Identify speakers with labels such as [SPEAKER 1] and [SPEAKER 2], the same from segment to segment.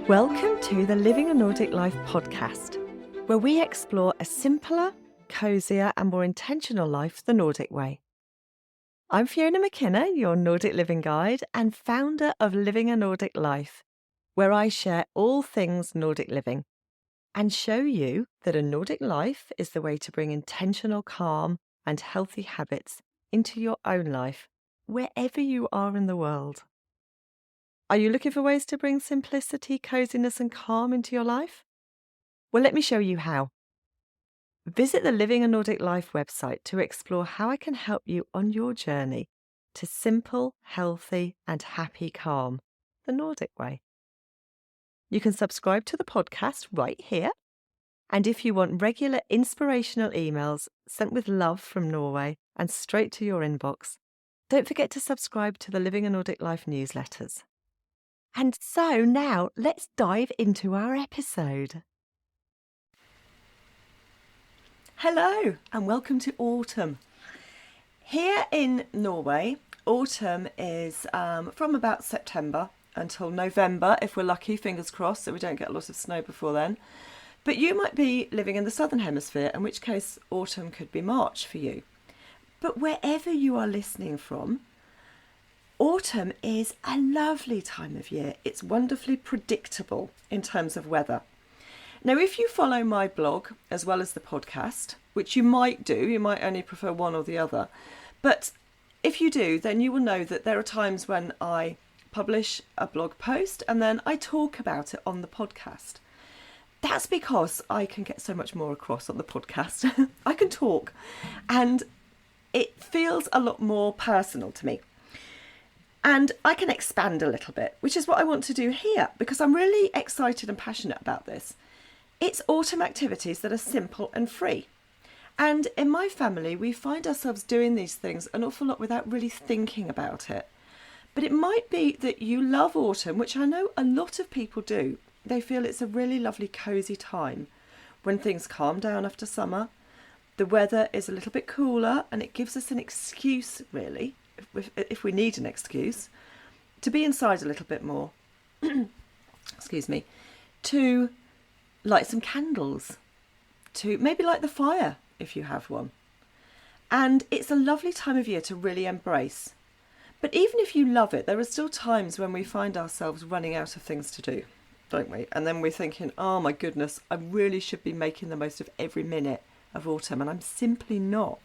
[SPEAKER 1] Welcome to the Living a Nordic Life podcast, where we explore a simpler, cosier and more intentional life the Nordic way. I'm Fiona McKenna, your Nordic living guide and founder of Living a Nordic Life, where I share all things Nordic living and show you that a Nordic life is the way to bring intentional calm and healthy habits into your own life, wherever you are in the world. Are you looking for ways to bring simplicity, coziness and calm into your life? Well, let me show you how. Visit the Living a Nordic Life website to explore how I can help you on your journey to simple, healthy and happy calm, the Nordic way. You can subscribe to the podcast right here. And if you want regular inspirational emails sent with love from Norway and straight to your inbox, don't forget to subscribe to the Living a Nordic Life newsletters. And so now let's dive into our episode. Hello and welcome to autumn. Here in Norway, autumn is from about September until November, if we're lucky, fingers crossed, so we don't get a lot of snow before then. But you might be living in the southern hemisphere, in which case autumn could be March for you. But wherever you are listening from, autumn is a lovely time of year. It's wonderfully predictable in terms of weather. Now, if you follow my blog as well as the podcast, which you might do, you might only prefer one or the other, but if you do, then you will know that there are times when I publish a blog post and then I talk about it on the podcast. That's because I can get so much more across on the podcast. I can talk and it feels a lot more personal to me. And I can expand a little bit, which is what I want to do here because I'm really excited and passionate about this. It's autumn activities that are simple and free. And in my family, we find ourselves doing these things an awful lot without really thinking about it. But it might be that you love autumn, which I know a lot of people do. They feel it's a really lovely, cosy time when things calm down after summer. The weather is a little bit cooler and it gives us an excuse, really, if we need an excuse, to be inside a little bit more. Excuse me. To light some candles. To maybe light the fire if you have one. And it's a lovely time of year to really embrace. But even if you love it, there are still times when we find ourselves running out of things to do, don't we? And then we're thinking, oh my goodness, I really should be making the most of every minute of autumn, and I'm simply not.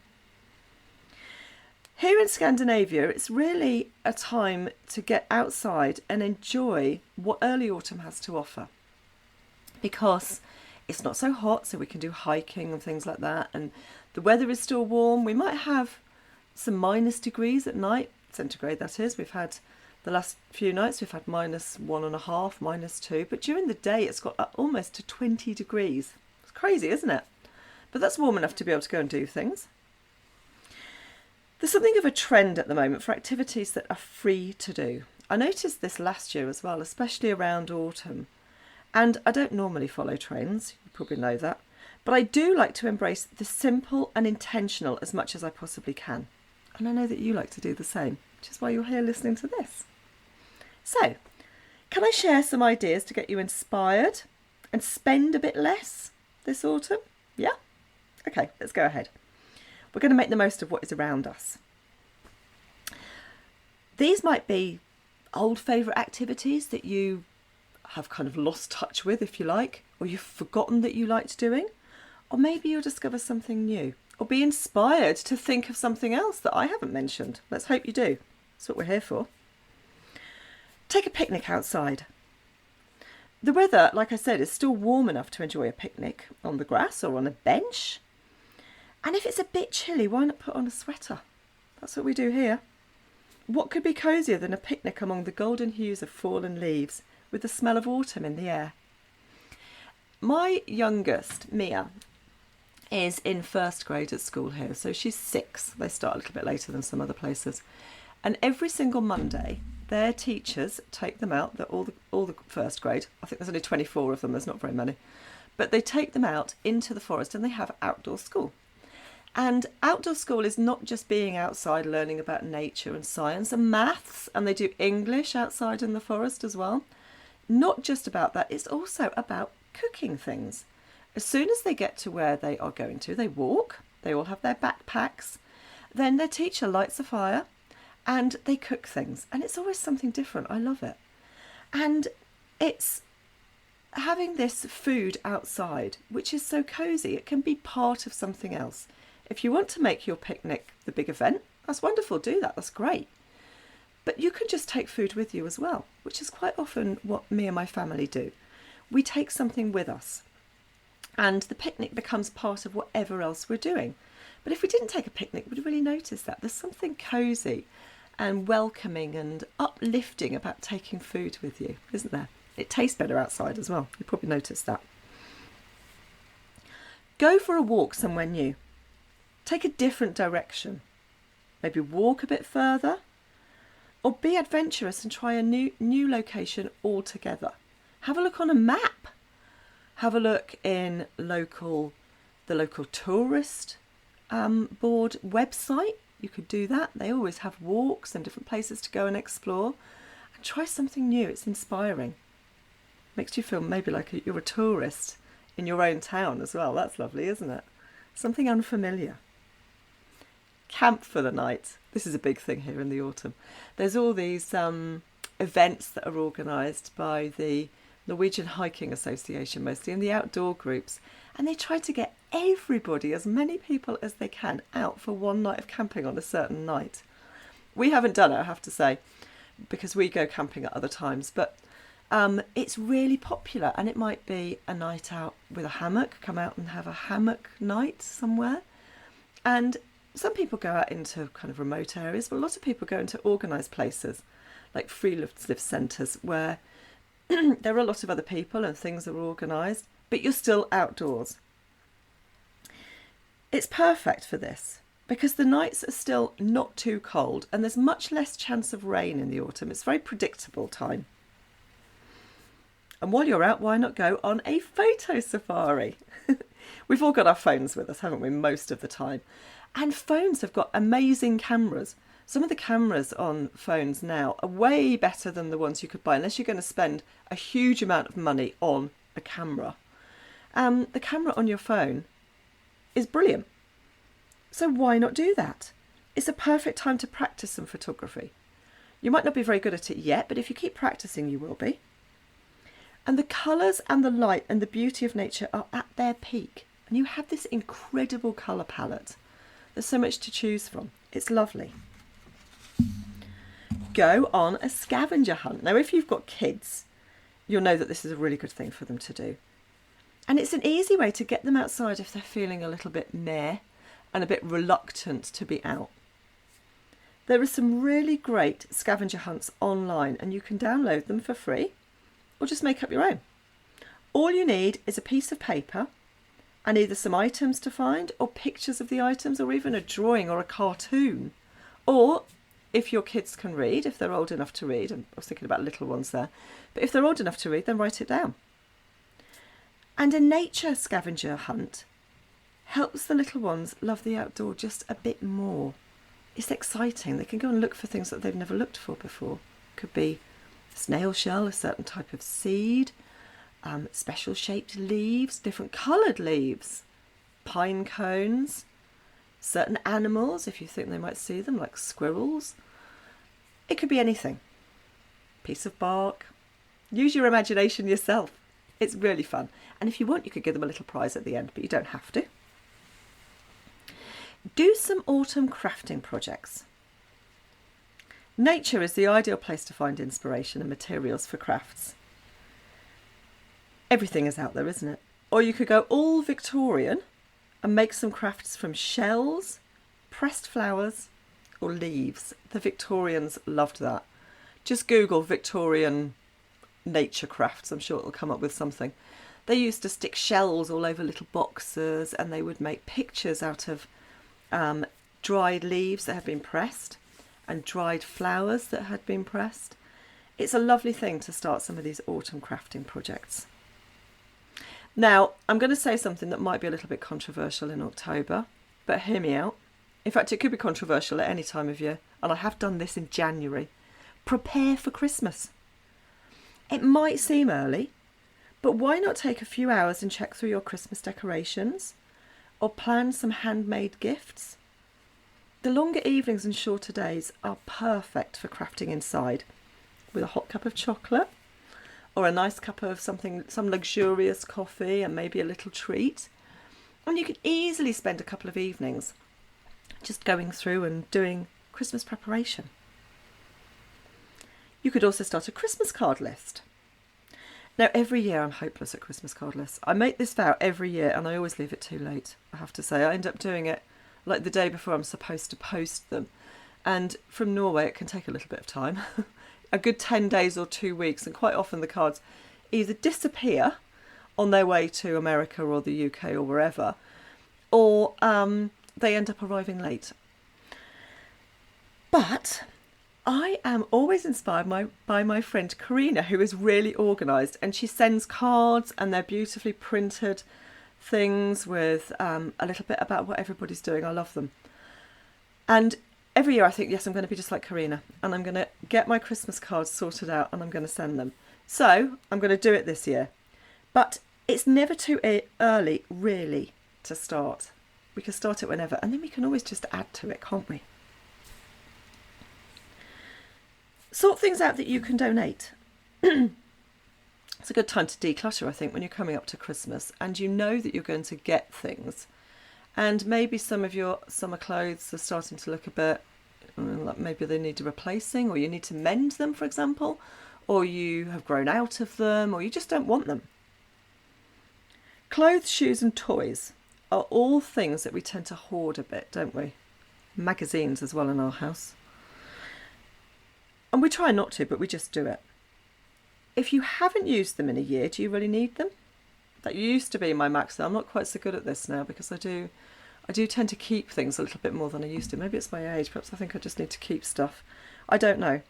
[SPEAKER 1] Here in Scandinavia, it's really a time to get outside and enjoy what early autumn has to offer. Because it's not so hot, so we can do hiking and things like that. And the weather is still warm. We might have some minus degrees at night, centigrade that is. We've had the last few nights, we've had -1.5, -2. But during the day, it's got almost to 20 degrees. It's crazy, isn't it? But that's warm enough to be able to go and do things. There's something of a trend at the moment for activities that are free to do. I noticed this last year as well, especially around autumn. And I don't normally follow trends, you probably know that. But I do like to embrace the simple and intentional as much as I possibly can. And I know that you like to do the same, which is why you're here listening to this. So, can I share some ideas to get you inspired and spend a bit less this autumn? Yeah? Okay, let's go ahead. We're going to make the most of what is around us. These might be old favourite activities that you have kind of lost touch with, if you like, or you've forgotten that you liked doing, or maybe you'll discover something new, or be inspired to think of something else that I haven't mentioned. Let's hope you do. That's what we're here for. Take a picnic outside. The weather, like I said, is still warm enough to enjoy a picnic on the grass or on a bench. And if it's a bit chilly, why not put on a sweater? That's what we do here. What could be cosier than a picnic among the golden hues of fallen leaves with the smell of autumn in the air? My youngest, Mia, is in first grade at school here, so she's 6. They start a little bit later than some other places. And every single Monday, their teachers take them out, all the first grade. I think there's only 24 of them, there's not very many. But they take them out into the forest and they have outdoor school. And outdoor school is not just being outside learning about nature and science and maths, and they do English outside in the forest as well. not just about that, it's also about cooking things. As soon as they get to where they are going to, they walk, they all have their backpacks, then their teacher lights a fire and they cook things. And it's always something different. I love it. And it's having this food outside, which is so cosy. It can be part of something else. If you want to make your picnic the big event, that's wonderful, do that, that's great. But you can just take food with you as well, which is quite often what me and my family do. We take something with us and the picnic becomes part of whatever else we're doing. But if we didn't take a picnic, we'd really notice that. There's something cosy and welcoming and uplifting about taking food with you, isn't there? It tastes better outside as well. You probably noticed that. Go for a walk somewhere new. Take a different direction. Maybe walk a bit further. Or be adventurous and try a new location altogether. Have a look on a map. Have a look in the local tourist board website. You could do that. They always have walks and different places to go and explore. And try something new. It's inspiring. Makes you feel maybe like you're a tourist in your own town as well. That's lovely, isn't it? Something unfamiliar. Camp for the night. This is a big thing here in the autumn. There's all these events that are organised by the Norwegian Hiking Association mostly, and the outdoor groups. And they try to get everybody, as many people as they can, out for one night of camping on a certain night. We haven't done it, I have to say, because we go camping at other times. But it's really popular, and it might be a night out with a hammock, come out and have a hammock night somewhere. And some people go out into kind of remote areas, but a lot of people go into organised places like free lift centres where there are a lot of other people and things are organised, but you're still outdoors. It's perfect for this because the nights are still not too cold and there's much less chance of rain in the autumn. It's a very predictable time. And while you're out, why not go on a photo safari? We've all got our phones with us, haven't we, most of the time? And phones have got amazing cameras. Some of the cameras on phones now are way better than the ones you could buy, unless you're going to spend a huge amount of money on a camera. The camera on your phone is brilliant. So why not do that? It's a perfect time to practice some photography. You might not be very good at it yet, but if you keep practicing, you will be. And the colours and the light and the beauty of nature are at their peak. And you have this incredible colour palette. There's so much to choose from. It's lovely. Go on a scavenger hunt. Now, if you've got kids, you'll know that this is a really good thing for them to do. And it's an easy way to get them outside if they're feeling a little bit meh and a bit reluctant to be out. There are some really great scavenger hunts online and you can download them for free or just make up your own. All you need is a piece of paper and either some items to find or pictures of the items or even a drawing or a cartoon. Or if your kids can read, if they're old enough to read, and I was thinking about little ones there, but if they're old enough to read, then write it down. And a nature scavenger hunt helps the little ones love the outdoor just a bit more. It's exciting. They can go and look for things that they've never looked for before. Could be a snail shell, a certain type of seed, special shaped leaves, different coloured leaves, pine cones, certain animals, if you think they might see them, like squirrels. It could be anything. Piece of bark. Use your imagination yourself. It's really fun. And if you want, you could give them a little prize at the end, but you don't have to. Do some autumn crafting projects. Nature is the ideal place to find inspiration and materials for crafts. Everything is out there, isn't it? Or you could go all Victorian and make some crafts from shells, pressed flowers, or leaves. The Victorians loved that. Just Google Victorian nature crafts. I'm sure it'll come up with something. They used to stick shells all over little boxes and they would make pictures out of dried leaves that have been pressed and dried flowers that had been pressed. It's a lovely thing to start some of these autumn crafting projects. Now, I'm going to say something that might be a little bit controversial in October, but hear me out. In fact, it could be controversial at any time of year, and I have done this in January. Prepare for Christmas. It might seem early, but why not take a few hours and check through your Christmas decorations or plan some handmade gifts? The longer evenings and shorter days are perfect for crafting inside with a hot cup of chocolate or a nice cup of some luxurious coffee and maybe a little treat. And you can easily spend a couple of evenings just going through and doing Christmas preparation. You could also start a Christmas card list. Now, every year I'm hopeless at Christmas card lists. I make this vow every year and I always leave it too late, I have to say. I end up doing it like the day before I'm supposed to post them. And from Norway, it can take a little bit of time. A good 10 days or 2 weeks. And quite often the cards either disappear on their way to America or the UK or wherever, or they end up arriving late. But I am always inspired by my friend Karina, who is really organised, and she sends cards and they're beautifully printed things with a little bit about what everybody's doing. I love them. And every year I think, yes, I'm going to be just like Karina and I'm going to get my Christmas cards sorted out and I'm going to send them. So I'm going to do it this year. But it's never too early, really, to start. We can start it whenever, and then we can always just add to it, can't we? Sort things out that you can donate. It's a good time to declutter, I think, when you're coming up to Christmas and you know that you're going to get things. And maybe some of your summer clothes are starting to look a bit, like maybe they need replacing, or you need to mend them, for example, or you have grown out of them, or you just don't want them. Clothes, shoes and toys are all things that we tend to hoard a bit, don't we? Magazines as well in our house. And we try not to, but we just do it. If you haven't used them in a year, do you really need them? That used to be my max. I'm not quite so good at this now because I do tend to keep things a little bit more than I used to. Maybe it's my age. Perhaps I think I just need to keep stuff. I don't know.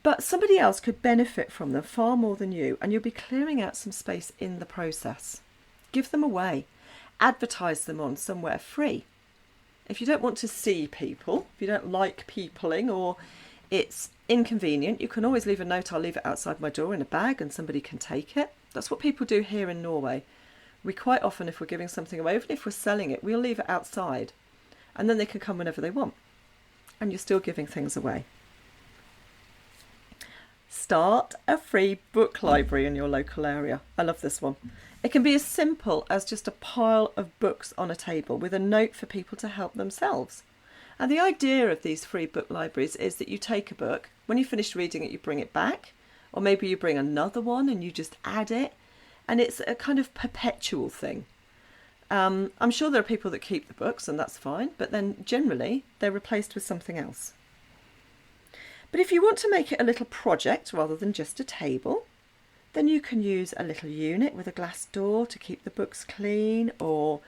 [SPEAKER 1] But somebody else could benefit from them far more than you, and you'll be clearing out some space in the process. Give them away. Advertise them on somewhere free. If you don't want to see people, if you don't like peopling, or it's inconvenient, you can always leave a note. I'll leave it outside my door in a bag and somebody can take it. That's what people do here in Norway. We quite often, if we're giving something away, even if we're selling it, we'll leave it outside and then they can come whenever they want. And you're still giving things away. Start a free book library in your local area. I love this one. It can be as simple as just a pile of books on a table with a note for people to help themselves. And the idea of these free book libraries is that you take a book, when you finish reading it, you bring it back, or maybe you bring another one and you just add it. And it's a kind of perpetual thing. I'm sure there are people that keep the books and that's fine, but then generally they're replaced with something else. But if you want to make it a little project rather than just a table, then you can use a little unit with a glass door to keep the books clean, or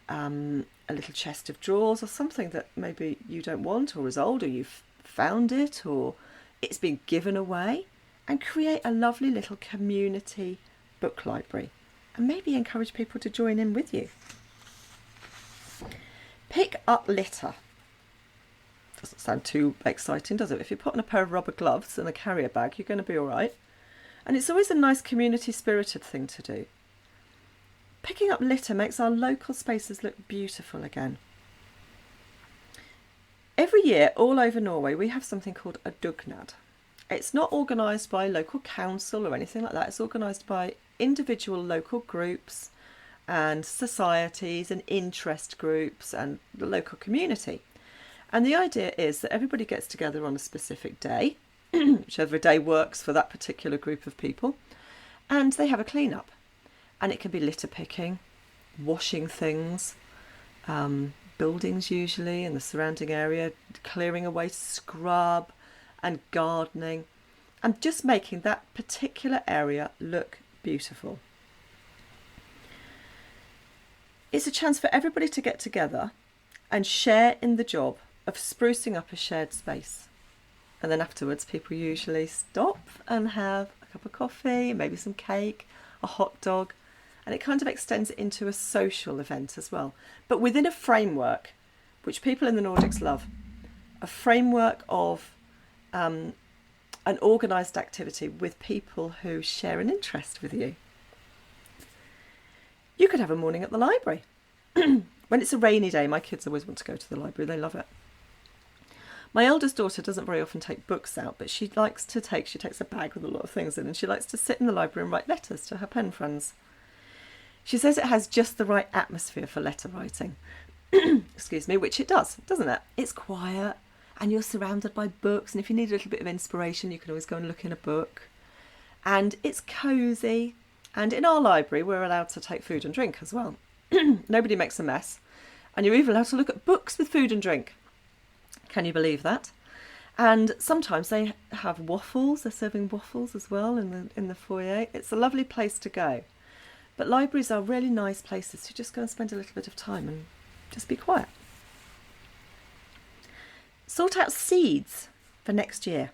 [SPEAKER 1] a little chest of drawers, or something that maybe you don't want or is old, or you've found it, or it's been given away, and create a lovely little community book library and maybe encourage people to join in with you. Pick up litter. Doesn't sound too exciting, does it? If you put on a pair of rubber gloves and a carrier bag, you're going to be all right. And it's always a nice community spirited thing to do. Picking up litter makes our local spaces look beautiful again. Every year all over Norway we have something called a dugnad. It's not organised by local council or anything like that. It's organised by individual local groups and societies and interest groups and the local community. And the idea is that everybody gets together on a specific day, whichever day works for that particular group of people, and they have a clean-up. And it can be litter picking, washing things, buildings usually in the surrounding area, clearing away scrub and gardening, and just making that particular area look beautiful. It's a chance for everybody to get together and share in the job of sprucing up a shared space. And then afterwards people usually stop and have a cup of coffee, maybe some cake, a hot dog, and it kind of extends it into a social event as well, but within a framework which people in the Nordics love, a framework of a an organised activity with people who share an interest with you. You could have a morning at the library. When it's a rainy day, my kids always want to go to the library. They love it. My eldest daughter doesn't very often take books out, but she takes a bag with a lot of things in, and she likes to sit in the library and write letters to her pen friends. She says it has just the right atmosphere for letter writing. Excuse me, which it does, doesn't it? It's quiet and you're surrounded by books, and if you need a little bit of inspiration, you can always go and look in a book. And it's cosy, and in our library we're allowed to take food and drink as well. Nobody makes a mess, and you're even allowed to look at books with food and drink. Can you believe that? And sometimes they have waffles. They're serving waffles as well in the foyer. It's a lovely place to go. But libraries are really nice places to just go and spend a little bit of time and just be quiet. Sort out seeds for next year.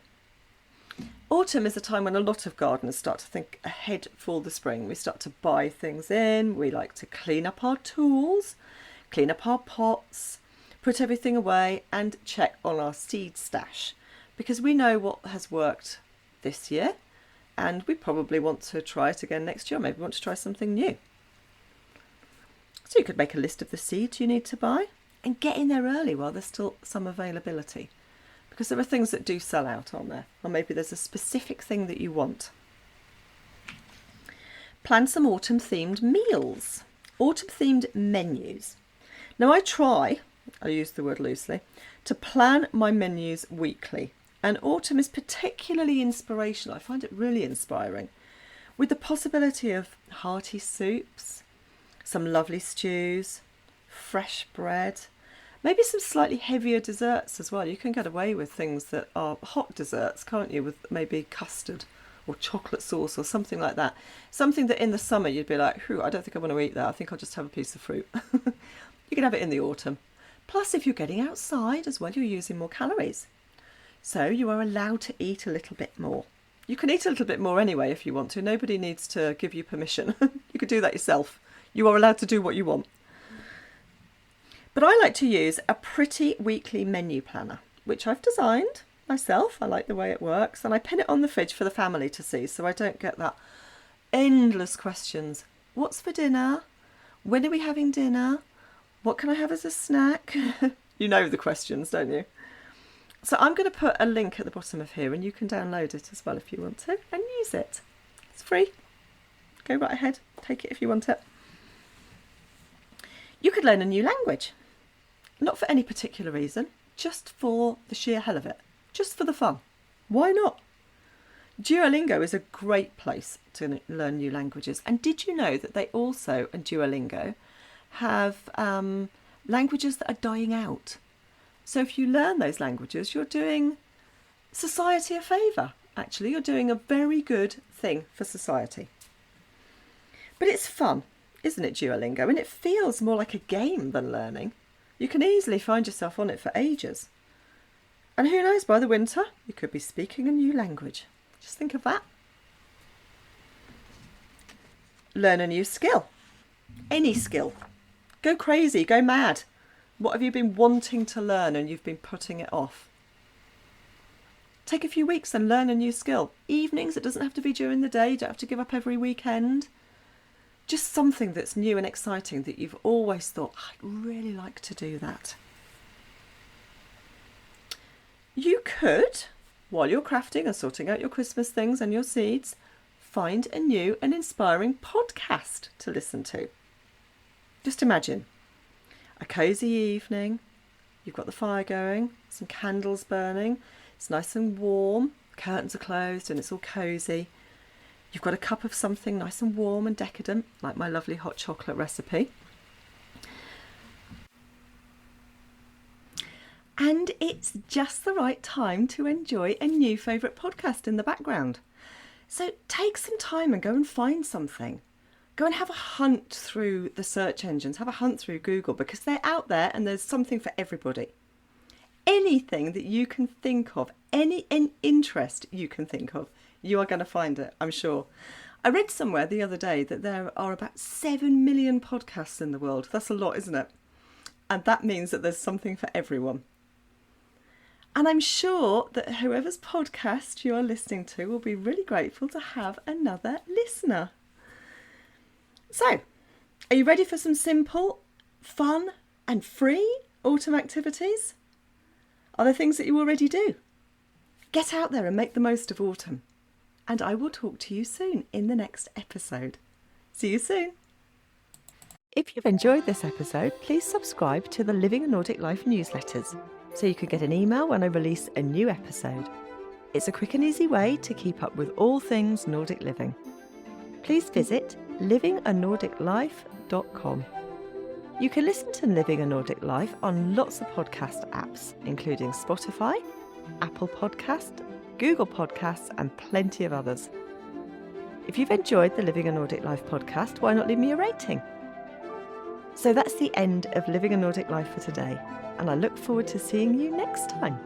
[SPEAKER 1] Autumn is a time when a lot of gardeners start to think ahead for the spring. We start to buy things in. We like to clean up our tools, clean up our pots, put everything away and check on our seed stash, because we know what has worked this year and we probably want to try it again next year. Maybe we want to try something new. So you could make a list of the seeds you need to buy and get in there early while there's still some availability, because there are things that do sell out, aren't there? Or maybe there's a specific thing that you want. Plan some autumn themed meals, autumn themed menus. Now I use the word loosely, to plan my menus weekly. And autumn is particularly inspirational. I find it really inspiring, with the possibility of hearty soups, some lovely stews, fresh bread, maybe some slightly heavier desserts as well. You can get away with things that are hot desserts, can't you, with maybe custard or chocolate sauce or something like that. Something that in the summer you'd be like, I don't think I want to eat that. I think I'll just have a piece of fruit. You can have it in the autumn. Plus, if you're getting outside as well, you're using more calories. So you are allowed to eat a little bit more. You can eat a little bit more anyway if you want to. Nobody needs to give you permission. You could do that yourself. You are allowed to do what you want. But I like to use a pretty weekly menu planner, which I've designed myself. I like the way it works. And I pin it on the fridge for the family to see, so I don't get that endless questions. What's for dinner? When are we having dinner? What can I have as a snack? You know the questions, don't you? So I'm going to put a link at the bottom of here, and you can download it as well if you want to and use it. It's free. Go right ahead. Take it if you want it. You could learn a new language. Not for any particular reason, just for the sheer hell of it. Just for the fun. Why not? Duolingo is a great place to learn new languages. And did you know that they also, in Duolingo, have languages that are dying out? So if you learn those languages, you're doing society a favour. Actually, you're doing a very good thing for society. But it's fun, isn't it, Duolingo? And it feels more like a game than learning. You can easily find yourself on it for ages. And who knows, by the winter, you could be speaking a new language. Just think of that. Learn a new skill. Any skill. Go crazy, go mad. What have you been wanting to learn and you've been putting it off? Take a few weeks and learn a new skill. Evenings, it doesn't have to be during the day. You don't have to give up every weekend. Just something that's new and exciting that you've always thought, I'd really like to do that. You could, while you're crafting and sorting out your Christmas things and your seeds, find a new and inspiring podcast to listen to. Just imagine a cosy evening, you've got the fire going, some candles burning, it's nice and warm, curtains are closed and it's all cosy. You've got a cup of something nice and warm and decadent, like my lovely hot chocolate recipe. And it's just the right time to enjoy a new favourite podcast in the background. So take some time and go and find something. Go and have a hunt through the search engines, have a hunt through Google, because they're out there and there's something for everybody. Anything that you can think of, any interest you can think of, you are going to find it, I'm sure. I read somewhere the other day that there are about 7 million podcasts in the world. That's a lot, isn't it? And that means that there's something for everyone. And I'm sure that whoever's podcast you are listening to will be really grateful to have another listener. So, are you ready for some simple, fun and free autumn activities? Are there things that you already do? Get out there and make the most of autumn. And I will talk to you soon in the next episode. See you soon. If you've enjoyed this episode, please subscribe to the Living a Nordic Life newsletters so you can get an email when I release a new episode. It's a quick and easy way to keep up with all things Nordic living. Please visit livinganordiclife.com. You can listen to Living a Nordic Life on lots of podcast apps, including Spotify, Apple Podcast, Google Podcasts, and plenty of others. If you've enjoyed the Living a Nordic Life podcast, why not leave me a rating? So that's the end of Living a Nordic Life for today, and I look forward to seeing you next time.